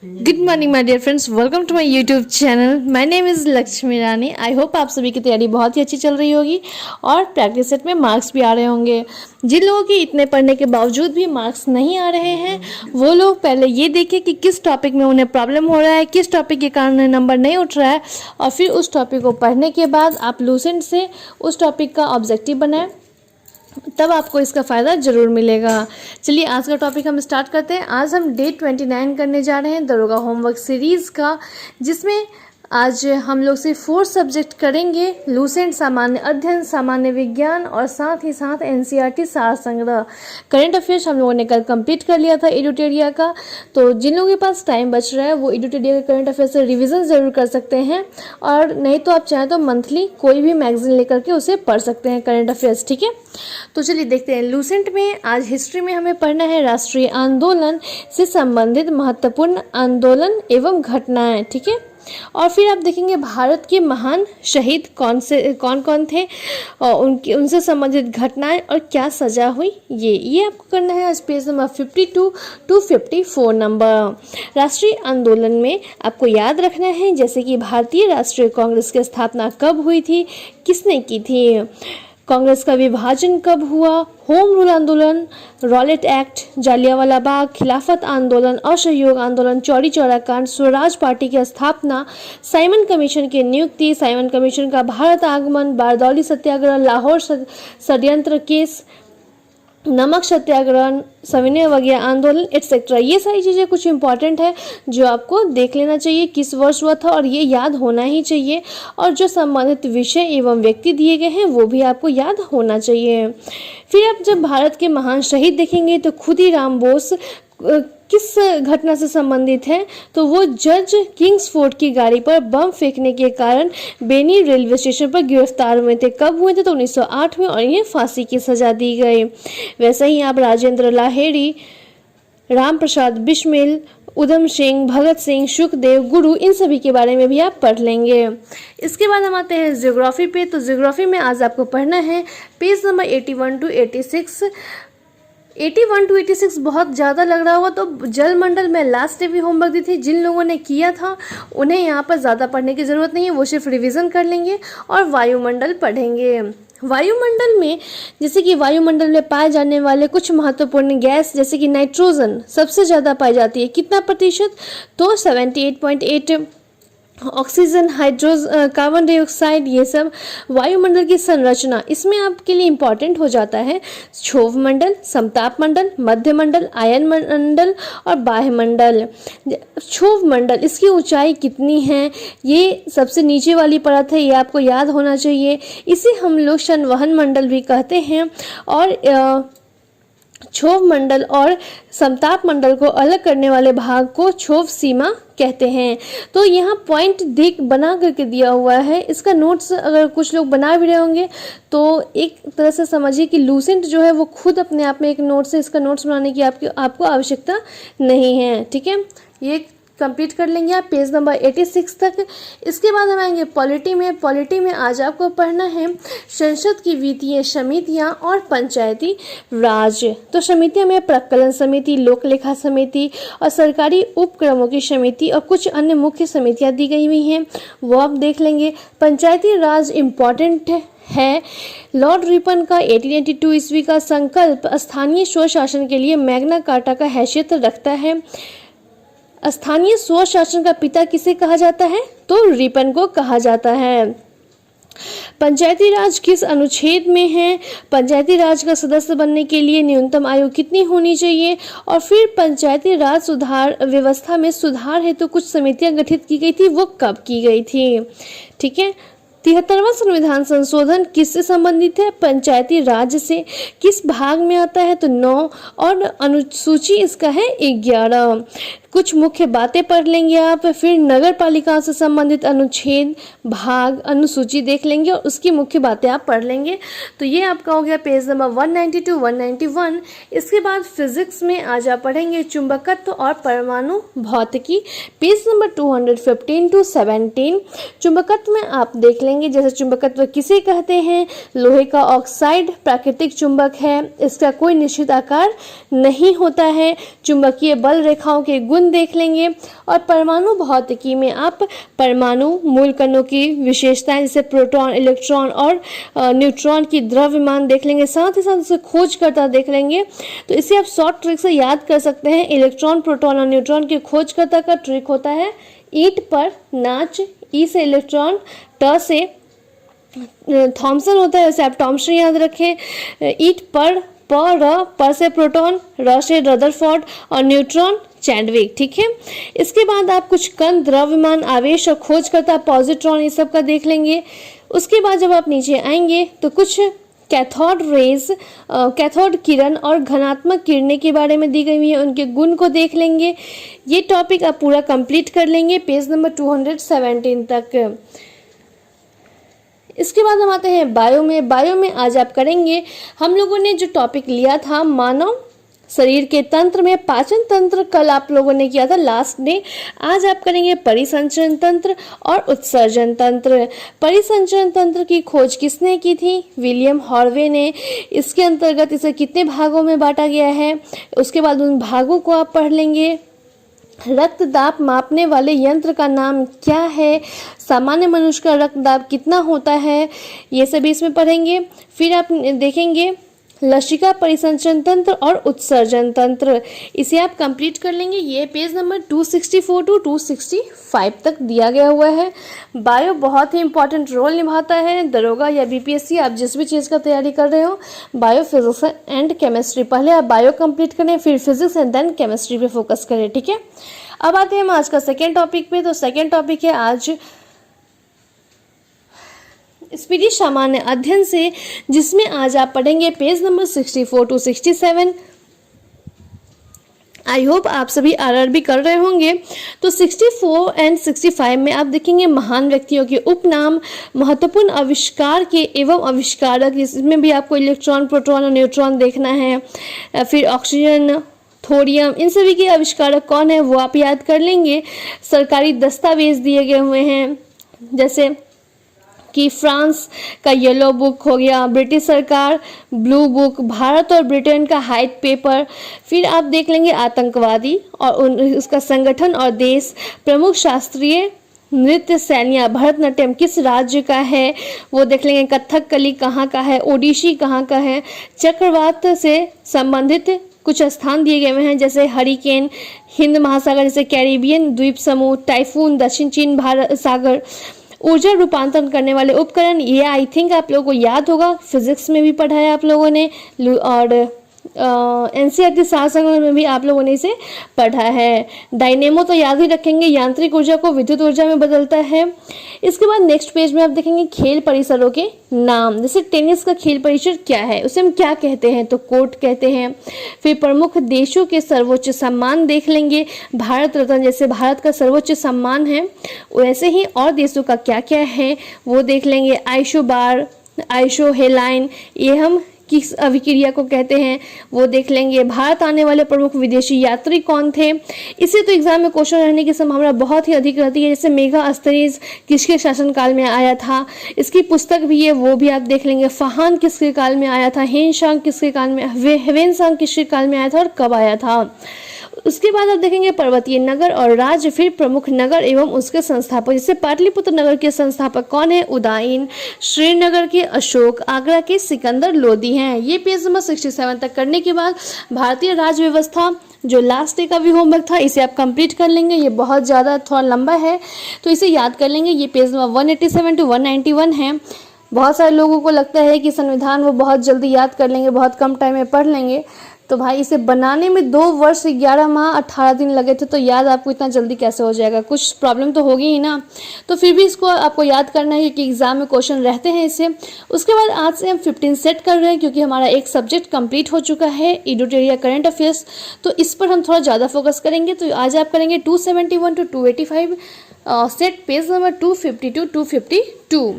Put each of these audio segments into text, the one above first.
Good morning my dear friends, welcome to my YouTube channel. My name is Lakshmi Rani. I hope आप सभी की तैयारी बहुत ही अच्छी चल रही होगी और प्रैक्टिस सेट में मार्क्स भी आ रहे होंगे। जिन लोगों की इतने पढ़ने के बावजूद भी मार्क्स नहीं आ रहे हैं वो लोग पहले ये देखें कि किस टॉपिक में उन्हें प्रॉब्लम हो रहा है, किस टॉपिक के कारण उन्हें नंबर नहीं उठ रहा है, और फिर उस टॉपिक को पढ़ने के बाद आप लूसेंट से उस टॉपिक का ऑब्जेक्टिव बनाएं, तब आपको इसका फ़ायदा ज़रूर मिलेगा। चलिए आज का टॉपिक हम स्टार्ट करते हैं। आज हम डे 29 करने जा रहे हैं दरोगा होमवर्क सीरीज़ का, जिसमें आज हम लोग सिर्फ 4 सब्जेक्ट करेंगे। लूसेंट, सामान्य अध्ययन, सामान्य विज्ञान और साथ ही साथ एनसीईआरटी सार संग्रह। करंट अफेयर्स हम लोगों ने कल कंप्लीट कर लिया था एडुटेरिया का, तो जिन लोगों के पास टाइम बच रहा है वो एडुटेरिया के करंट अफेयर्स से रिवीजन ज़रूर कर सकते हैं, और नहीं तो आप चाहें तो मंथली कोई भी मैगजीन लेकर के उसे पढ़ सकते हैं करंट अफेयर्स। ठीक है, तो चलिए देखते हैं। लूसेंट में आज हिस्ट्री में हमें पढ़ना है राष्ट्रीय आंदोलन से संबंधित महत्वपूर्ण आंदोलन एवं घटनाएं। ठीक है, और फिर आप देखेंगे भारत के महान शहीद कौन कौन थे और उनसे संबंधित घटनाएं और क्या सजा हुई, ये आपको करना है आज पेज नंबर 52 टू 54 नंबर। राष्ट्रीय आंदोलन में आपको याद रखना है जैसे कि भारतीय राष्ट्रीय कांग्रेस की स्थापना कब हुई थी, किसने की थी, कांग्रेस का विभाजन कब हुआ, होम रूल आंदोलन, रॉलेट एक्ट, जालियांवाला बाग, खिलाफत आंदोलन, असहयोग आंदोलन, चौरी चौरा कांड, स्वराज पार्टी की स्थापना, साइमन कमीशन की नियुक्ति, साइमन कमीशन का भारत आगमन, बारदौली सत्याग्रह, लाहौर षड्यंत्र केस, नमक सत्याग्रह, सविनय अवज्ञा आंदोलन एटसेट्रा। ये सारी चीज़ें कुछ इंपॉर्टेंट है जो आपको देख लेना चाहिए किस वर्ष हुआ था, और ये याद होना ही चाहिए। और जो संबंधित विषय एवं व्यक्ति दिए गए हैं वो भी आपको याद होना चाहिए। फिर आप जब भारत के महान शहीद देखेंगे तो खुदीराम बोस किस घटना से संबंधित है, तो वो जज किंग्सफोर्ड की गाड़ी पर बम फेंकने के कारण बेनी रेलवे स्टेशन पर गिरफ्तार हुए थे। कब हुए थे, तो 1908 में, और इन्हें फांसी की सजा दी गई। वैसे ही आप राजेंद्र लाहेरी, राम प्रसाद बिस्मिल, उधम सिंह, भगत सिंह, सुखदेव, गुरु, इन सभी के बारे में भी आप पढ़ लेंगे। इसके बाद हम आते हैं ज्योग्राफी पे। तो ज्योग्राफी में आज आपको पढ़ना है पेज नंबर 81 टू 86। 81 टू 86 बहुत ज़्यादा लग रहा होगा, तो जलमंडल में लास्ट डे भी होमवर्क दी थी। जिन लोगों ने किया था उन्हें यहाँ पर ज़्यादा पढ़ने की ज़रूरत नहीं है, वो सिर्फ रिवीजन कर लेंगे और वायुमंडल पढ़ेंगे। वायुमंडल में जैसे कि वायुमंडल में पाए जाने वाले कुछ महत्वपूर्ण गैस जैसे कि नाइट्रोजन सबसे ज़्यादा पाई जाती है, कितना प्रतिशत, तो 78.8, ऑक्सीजन, कार्बन डाइऑक्साइड, ये सब। वायुमंडल की संरचना इसमें आपके लिए इम्पॉर्टेंट हो जाता है क्षोभ मंडल, समताप मंडल, मध्य मंडल, आयन मंडल और बाह्य मंडल। क्षोभ मंडल, इसकी ऊंचाई कितनी है, ये सबसे नीचे वाली परत है, ये आपको याद होना चाहिए। इसे हम लोग संवहन मंडल भी कहते हैं। और क्षोभ मंडल और समताप मंडल को अलग करने वाले भाग को क्षोभ सीमा कहते हैं। तो यहाँ पॉइंट देख बना करके दिया हुआ है, इसका नोट्स अगर कुछ लोग बना भी रहे होंगे तो एक तरह से समझिए कि लूसेंट जो है वो खुद अपने आप में एक नोट्स है, इसका नोट्स बनाने की आपको आवश्यकता नहीं है। ठीक है, ये कंप्लीट कर लेंगे आप पेज नंबर 86 तक। इसके बाद हम आएंगे पॉलिटी में। पॉलिटी में आज आपको पढ़ना है संसद की वित्तीय समितियां और पंचायती राज। तो समितियां में प्रकलन समिति, लोक लेखा समिति और सरकारी उपक्रमों की समिति और कुछ अन्य मुख्य समितियां दी गई हुई हैं, वो आप देख लेंगे। पंचायती राज इम्पॉर्टेंट है। लॉर्ड रिपन का 1882 ईस्वी का संकल्प स्थानीय स्वशासन के लिए मैग्ना कार्टा का हैसियत रखता है। स्थानीय स्वशासन का पिता किसे कहा जाता है, तो रिपन को कहा जाता है। पंचायती राज किस अनुच्छेद में है, पंचायती राज का सदस्य बनने के लिए न्यूनतम आयु कितनी होनी चाहिए, और फिर पंचायती राज सुधार व्यवस्था में सुधार हेतु कुछ समितियां गठित की गई थी, वो कब की गई थी। ठीक है, 73वां संविधान संशोधन किससे संबंधित है, पंचायती राज से। किस भाग में आता है, तो 9, और अनुसूची इसका है 11। कुछ मुख्य बातें पढ़ लेंगे आप। फिर नगर पालिका से संबंधित अनुच्छेद, भाग, अनुसूची देख लेंगे और उसकी मुख्य बातें आप पढ़ लेंगे। तो ये आपका हो गया पेज नंबर 190 टू 191। इसके बाद फिजिक्स में आज आप पढ़ेंगे चुंबकत्व और परमाणु भौतिकी, पेज नंबर 215 टू 17। चुंबकत्व में आप देख लेंगे देखेंगे जैसे चुंबकत्व किसे कहते हैं। लोहे का ऑक्साइड प्राकृतिक चुंबक है, इसका कोई निश्चित आकार नहीं होता है। चुंबकीय बल रेखाओं के गुण देख लेंगे और परमाणु भौतिकी में आप परमाणु मूल कणों की विशेषताएं जैसे प्रोटॉन, इलेक्ट्रॉन और न्यूट्रॉन की द्रव्यमान देख लेंगे। साथ ही साथ उसे खोजकर्ता देख लेंगे। तो इसे आप शॉर्ट ट्रिक से याद कर सकते हैं। इलेक्ट्रॉन, प्रोटॉन और न्यूट्रॉन के खोजकर्ता का ट्रिक होता है ईंट पर नाच। ई से इलेक्ट्रॉन, ट से थॉमसन होता है, वैसे आप थॉमसन याद रखें। ईंट पर, पर से प्रोटॉन, र से रदरफोर्ड और न्यूट्रॉन चैडविक। ठीक है, इसके बाद आप कुछ कण, द्रव्यमान, आवेश और खोजकर्ता पॉजिट्रॉन ये सब का देख लेंगे। उसके बाद जब आप नीचे आएंगे तो कुछ कैथोड रेज, कैथोड किरण और घनात्मक किरणें के बारे में दी गई हुई है, उनके गुण को देख लेंगे। ये टॉपिक आप पूरा कंप्लीट कर लेंगे पेज नंबर 217 तक। इसके बाद हम आते हैं बायो में। बायो में आज आप करेंगे, हम लोगों ने जो टॉपिक लिया था मानव शरीर के तंत्र में पाचन तंत्र, कल आप लोगों ने किया था लास्ट डे। आज आप करेंगे परिसंचरण तंत्र और उत्सर्जन तंत्र। परिसंचरण तंत्र की खोज किसने की थी? विलियम हॉर्वे ने। इसके अंतर्गत इसे कितने भागों में बांटा गया है, उसके बाद उन भागों को आप पढ़ लेंगे। रक्त दाब मापने वाले यंत्र का नाम क्या है? सामान्य मनुष्य का रक्त दाब कितना होता है, ये सभी इसमें पढ़ेंगे। फिर आप देखेंगे लसिका परिसंचरण तंत्र और उत्सर्जन तंत्र, इसे आप कंप्लीट कर लेंगे। ये पेज नंबर 264 टू 265 तक दिया गया हुआ है। बायो बहुत ही इंपॉर्टेंट रोल निभाता है। दरोगा या बीपीएससी, आप जिस भी चीज़ का तैयारी कर रहे हो, बायो, फिजिक्स एंड केमिस्ट्री, पहले आप बायो कंप्लीट करें, फिर फिजिक्स एंड देन केमिस्ट्री पे फोकस करें। ठीक है, अब आते हैं हम आज का सेकेंड टॉपिक पे। तो सेकेंड टॉपिक है आज स्पीडी सामान्य अध्ययन से, जिसमें आज आप पढ़ेंगे page number 64 to 67। I hope आप सभी आरआरबी कर रहे होंगे। तो 64 एंड 65 में आप देखेंगे महान व्यक्तियों के उपनाम, महत्वपूर्ण आविष्कार के एवं आविष्कारक, इसमें भी आपको इलेक्ट्रॉन, प्रोटॉन और न्यूट्रॉन देखना है। फिर ऑक्सीजन, थोरियम, इन सभी के आविष्कारक कौन है वो आप याद कर लेंगे। सरकारी दस्तावेज दिए गए हुए हैं, जैसे कि फ्रांस का येलो बुक हो गया, ब्रिटिश सरकार ब्लू बुक, भारत और ब्रिटेन का व्हाइट पेपर। फिर आप देख लेंगे आतंकवादी और उसका संगठन और देश, प्रमुख शास्त्रीय नृत्य शैलियाँ, भरतनाट्यम किस राज्य का है वो देख लेंगे, कथकली कहाँ का है, ओडिसी कहाँ का है। चक्रवात से संबंधित कुछ स्थान दिए गए हैं, जैसे हरिकेन हिंद महासागर, जैसे कैरिबियन द्वीप समूह, टाइफून दक्षिण चीन भारत सागर। ऊर्जा रूपांतरण करने वाले उपकरण, ये आई थिंक आप लोगों को याद होगा, फिजिक्स में भी पढ़ाया आप लोगों ने, और एनसीईआरटी सार संग्रह में भी आप लोगों ने इसे पढ़ा है। डायनेमो तो याद ही रखेंगे, यांत्रिक ऊर्जा को विद्युत ऊर्जा में बदलता है। इसके बाद नेक्स्ट पेज में आप देखेंगे खेल परिसरों के नाम, जैसे टेनिस का खेल परिसर क्या है, उसे हम क्या कहते हैं, तो कोर्ट कहते हैं। फिर प्रमुख देशों के सर्वोच्च सम्मान देख लेंगे, भारत रत्न जैसे भारत का सर्वोच्च सम्मान है, वैसे ही और देशों का क्या क्या है वो देख लेंगे। आइसो बार, आइसो हेलाइन, ये हम किस अभिक्रिया को कहते हैं वो देख लेंगे। भारत आने वाले प्रमुख विदेशी यात्री कौन थे, इसे तो एग्जाम में क्वेश्चन रहने की संभावना बहुत ही अधिक रहती है। जैसे मेगा अस्तरीज किसके शासनकाल में आया था, इसकी पुस्तक भी है, वो भी आप देख लेंगे। फहान किसके काल में आया था, हेनसांग किसके काल में, ह्वेनसांग किसके काल में आया था और कब आया था। उसके बाद आप देखेंगे पर्वतीय नगर और राज्य, फिर प्रमुख नगर एवं उसके संस्थापक, जैसे पाटलिपुत्र नगर के संस्थापक कौन है, उदयन, श्रीनगर के अशोक, आगरा के सिकंदर लोदी हैं। ये पेज नंबर 67 तक करने के बाद भारतीय राज्य व्यवस्था, जो लास्ट डे का भी होमवर्क था, इसे आप कंप्लीट कर लेंगे। ये बहुत ज़्यादा थोड़ा लंबा है तो इसे याद कर लेंगे। ये पेज नंबर 187 टू 191 है। बहुत सारे लोगों को लगता है कि संविधान वो बहुत जल्दी याद कर लेंगे, बहुत कम टाइम में पढ़ लेंगे, तो भाई इसे बनाने में 2 वर्ष 11 माह 18 दिन लगे थे, तो याद आपको इतना जल्दी कैसे हो जाएगा, कुछ प्रॉब्लम तो होगी ही ना। तो फिर भी इसको आपको याद करना है कि एग्जाम में क्वेश्चन रहते हैं इससे। उसके बाद आज से हम 15 सेट कर रहे हैं, क्योंकि हमारा एक सब्जेक्ट कंप्लीट हो चुका है, एडिटोरियल करंट अफेयर्स, तो इस पर हम थोड़ा ज़्यादा फोकस करेंगे। तो आज आप करेंगे 271 to 285 set, page number 250 to 252।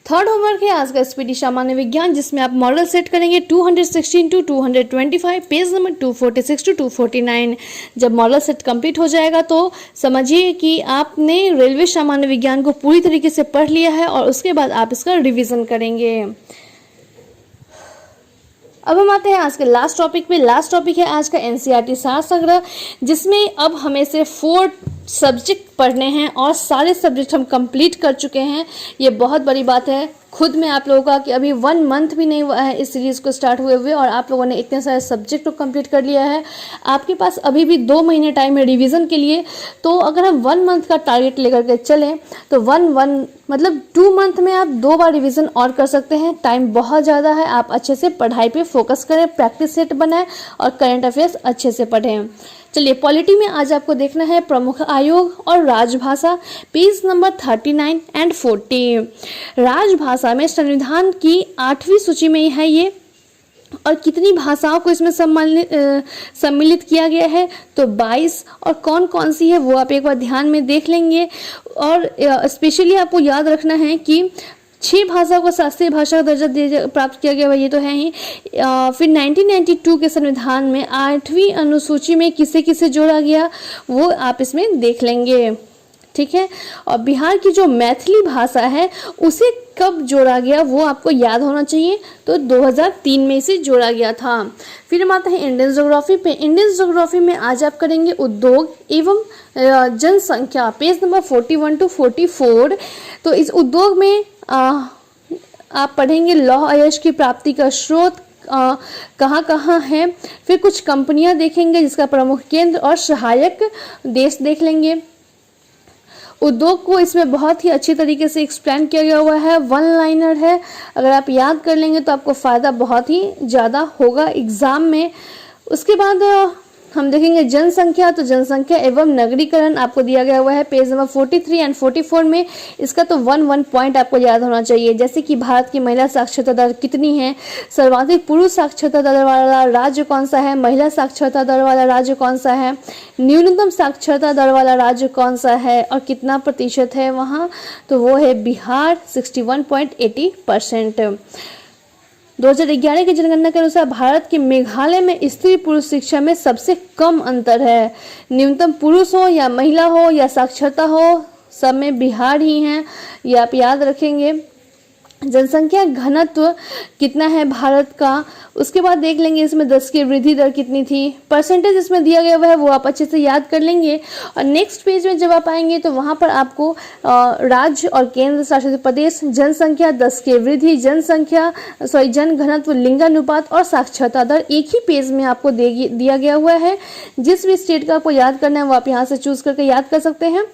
Third homework है आज का स्पीडी सामान्य विज्ञान, जिसमें आप मॉडल सेट करेंगे 216 टू 225, पेज नंबर 246 टू 249। जब मॉडल सेट कंप्लीट हो जाएगा तो समझिए कि आपने रेलवे सामान्य विज्ञान को पूरी तरीके से पढ़ लिया है और उसके बाद आप इसका रिवीजन करेंगे। अब हम आते हैं आज के लास्ट टॉपिक पे। लास्ट टॉपिक है आज का एनसीईआरटी सार संग्रह, जिसमें अब हमें से 4 सब्जेक्ट पढ़ने हैं और सारे सब्जेक्ट हम कंप्लीट कर चुके हैं। ये बहुत बड़ी बात है खुद में आप लोगों का कि अभी 1 मंथ भी नहीं हुआ है इस सीरीज़ को स्टार्ट हुए हुए और आप लोगों ने इतने सारे सब्जेक्ट को कंप्लीट कर लिया है। आपके पास अभी भी 2 महीने टाइम है रिवीजन के लिए। तो अगर हम 1 मंथ का टारगेट लेकर के चलें तो 2 मंथ में आप 2 बार रिवीजन और कर सकते हैं। टाइम बहुत ज़्यादा है, आप अच्छे से पढ़ाई पे फोकस करें, प्रैक्टिस सेट बनाएं और करंट अफेयर्स अच्छे से पढ़ें। चलिए पॉलिटी में आज आपको देखना है प्रमुख आयोग और राजभाषा, पेज नंबर 39 एंड 40। राजभाषा में संविधान की 8वीं सूची में है ये, और कितनी भाषाओं को इसमें सम्मिलित किया गया है तो 22, और कौन कौन सी है वो आप एक बार ध्यान में देख लेंगे। और स्पेशली आपको याद रखना है कि 6 भाषा को शास्त्रीय भाषा का दर्जा प्राप्त किया गया, ये तो है ही। फिर 1992 के संविधान में 8वीं अनुसूची में किसे किसे जोड़ा गया वो आप इसमें देख लेंगे, ठीक है। और बिहार की जो मैथिली भाषा है उसे कब जोड़ा गया वो आपको याद होना चाहिए, तो 2003 में इसे जोड़ा गया था। फिर हम आते हैं इंडियन ज्योग्राफी पे। इंडियन ज्योग्राफी में आज आप करेंगे उद्योग एवं जनसंख्या, पेज नंबर 41 टू 44। तो इस उद्योग में आप पढ़ेंगे लौह अयस्क की प्राप्ति का स्रोत कहाँ कहाँ है। फिर कुछ कंपनियां देखेंगे जिसका प्रमुख केंद्र और सहायक देश देख लेंगे। उद्योग को इसमें बहुत ही अच्छी तरीके से एक्सप्लेन किया गया हुआ है, 1 लाइनर है। अगर आप याद कर लेंगे तो आपको फ़ायदा बहुत ही ज़्यादा होगा एग्ज़ाम में। उसके बाद हम देखेंगे जनसंख्या, तो जनसंख्या एवं नगरीकरण आपको दिया गया हुआ है पेज नंबर 43 एंड 44 में। इसका तो 1 पॉइंट आपको याद होना चाहिए, जैसे कि भारत की महिला साक्षरता दर कितनी है, सर्वाधिक पुरुष साक्षरता दर वाला राज्य कौन सा है, महिला साक्षरता दर वाला राज्य कौन सा है, न्यूनतम साक्षरता दर वाला राज्य कौन सा है और कितना प्रतिशत है वहाँ, तो वो है बिहार 61.80%। 2011 की जनगणना के अनुसार भारत के मेघालय में स्त्री पुरुष शिक्षा में सबसे कम अंतर है। न्यूनतम पुरुष हो या महिला हो या साक्षरता हो, सब में बिहार ही है, ये आप याद रखेंगे। जनसंख्या घनत्व कितना है भारत का, उसके बाद देख लेंगे इसमें 10 की वृद्धि दर कितनी थी, परसेंटेज इसमें दिया गया हुआ है वो आप अच्छे से याद कर लेंगे। और नेक्स्ट पेज में जब आप आएंगे तो वहाँ पर आपको राज्य और केंद्र शासित प्रदेश, जनसंख्या, 10 की वृद्धि, जन घनत्व, लिंगानुपात और साक्षरता दर एक ही पेज में आपको दिया गया हुआ है। जिस भी स्टेट का आपको याद करना है वो आप यहाँ से चूज करके याद कर सकते हैं।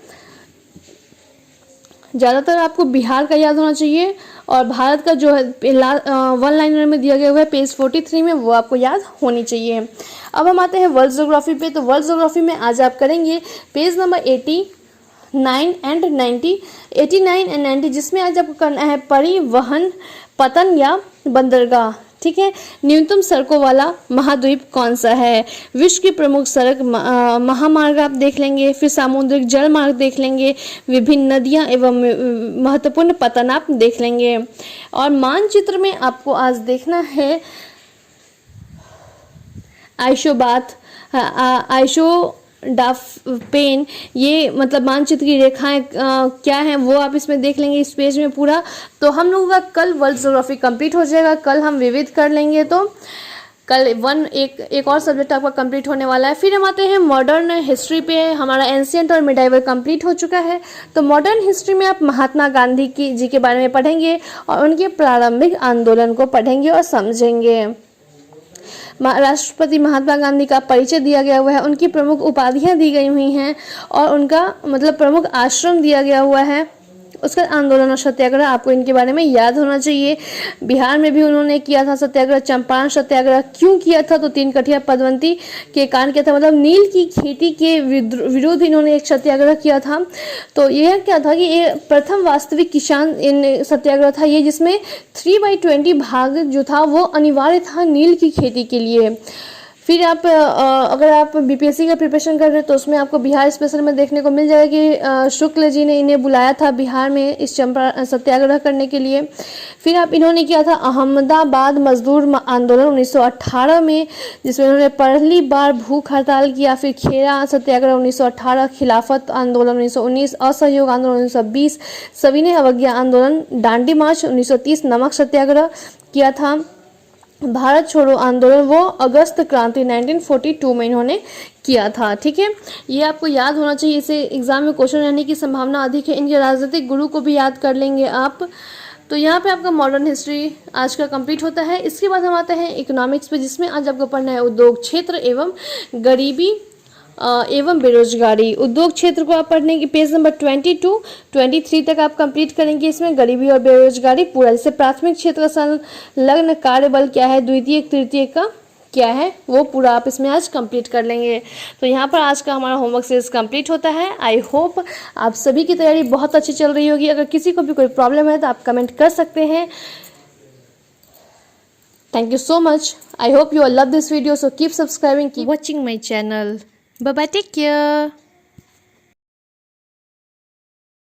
ज़्यादातर आपको बिहार का याद होना चाहिए और भारत का जो है 1 लाइनर में दिया गया हुआ है पेज 43 में, वो आपको याद होनी चाहिए। अब हम आते हैं वर्ल्ड ज्योग्राफी पे। तो वर्ल्ड ज्योग्राफी में आज आप करेंगे पेज नंबर 89 एंड 90, जिसमें आज आपको करना है परिवहन पतन या बंदरगाह, ठीक है। न्यूनतम सड़कों वाला महाद्वीप कौन सा है, विश्व की प्रमुख सड़क महामार्ग आप देख लेंगे। फिर सामुद्रिक जल मार्ग देख लेंगे, विभिन्न नदियां एवं महत्वपूर्ण पतन आप देख लेंगे। और मानचित्र में आपको आज देखना है आइसोडाफपेन, ये मतलब मानचित्र की रेखाएं क्या हैं वो आप इसमें देख लेंगे इस पेज में पूरा। तो हम लोगों का कल वर्ल्ड ज्योग्राफी कंप्लीट हो जाएगा, कल हम विविध कर लेंगे, तो कल एक और सब्जेक्ट आपका कंप्लीट होने वाला है। फिर हम आते हैं मॉडर्न हिस्ट्री पे। हमारा एंशिएंट और मिडाइवल कंप्लीट हो चुका है। तो मॉडर्न हिस्ट्री में आप महात्मा गांधी जी के बारे में पढ़ेंगे और उनके प्रारंभिक आंदोलन को पढ़ेंगे और समझेंगे। राष्ट्रपति महात्मा गांधी का परिचय दिया गया हुआ है, उनकी प्रमुख उपाधियां दी गई हुई हैं और उनका मतलब प्रमुख आश्रम दिया गया हुआ है। उसका आंदोलन और सत्याग्रह आपको इनके बारे में याद होना चाहिए। बिहार में भी उन्होंने किया था सत्याग्रह। चंपारण सत्याग्रह क्यों किया था, तो 3 कठिया पदवंती के कारण किया था, मतलब नील की खेती के विरुद्ध इन्होंने एक सत्याग्रह किया था। तो यह क्या था कि ये प्रथम वास्तविक किसान इन सत्याग्रह था ये, जिसमें 3/20 भाग जो था वो अनिवार्य था नील की खेती के लिए। फिर आप अगर आप बीपीएससी का प्रिपरेशन कर रहे हैं तो उसमें आपको बिहार स्पेशल में देखने को मिल जाएगा कि शुक्ल जी ने इन्हें बुलाया था बिहार में इस चंपारण सत्याग्रह करने के लिए। फिर आप इन्होंने किया था अहमदाबाद मजदूर आंदोलन 1918 में, जिसमें इन्होंने पहली बार भूख हड़ताल किया। फिर खेड़ा सत्याग्रह 1918, खिलाफत आंदोलन 1919, असहयोग आंदोलन 1920, सविनय अवज्ञा आंदोलन, दांडी मार्च 1930, नमक सत्याग्रह किया था, भारत छोड़ो आंदोलन वो अगस्त क्रांति 1942 में इन्होंने किया था। ठीक है, ये आपको याद होना चाहिए, इसे एग्जाम में क्वेश्चन रहने की संभावना अधिक है। इनके राजनीतिक गुरु को भी याद कर लेंगे आप। तो यहाँ पे आपका मॉडर्न हिस्ट्री आज का कंप्लीट होता है। इसके बाद हम आते हैं इकोनॉमिक्स पे, जिसमें आज आपको पढ़ना है उद्योग क्षेत्र एवं गरीबी एवं बेरोजगारी। उद्योग क्षेत्र को आप पढ़ने की पेज नंबर 22, 23 तक आप कंप्लीट करेंगे। इसमें गरीबी और बेरोजगारी पूरा, जैसे प्राथमिक क्षेत्र संलग्न कार्यबल क्या है, द्वितीय तृतीय का क्या है, वो पूरा आप इसमें आज कंप्लीट कर लेंगे। तो यहाँ पर आज का हमारा होमवर्क सीरीज कंप्लीट होता है। आई होप आप सभी की तैयारी बहुत अच्छी चल रही होगी। अगर किसी को भी कोई प्रॉब्लम है तो आप कमेंट कर सकते हैं। Thank you so much. I hope you all love this video. So keep subscribing, keep watching my channel. Bye bye. Take care.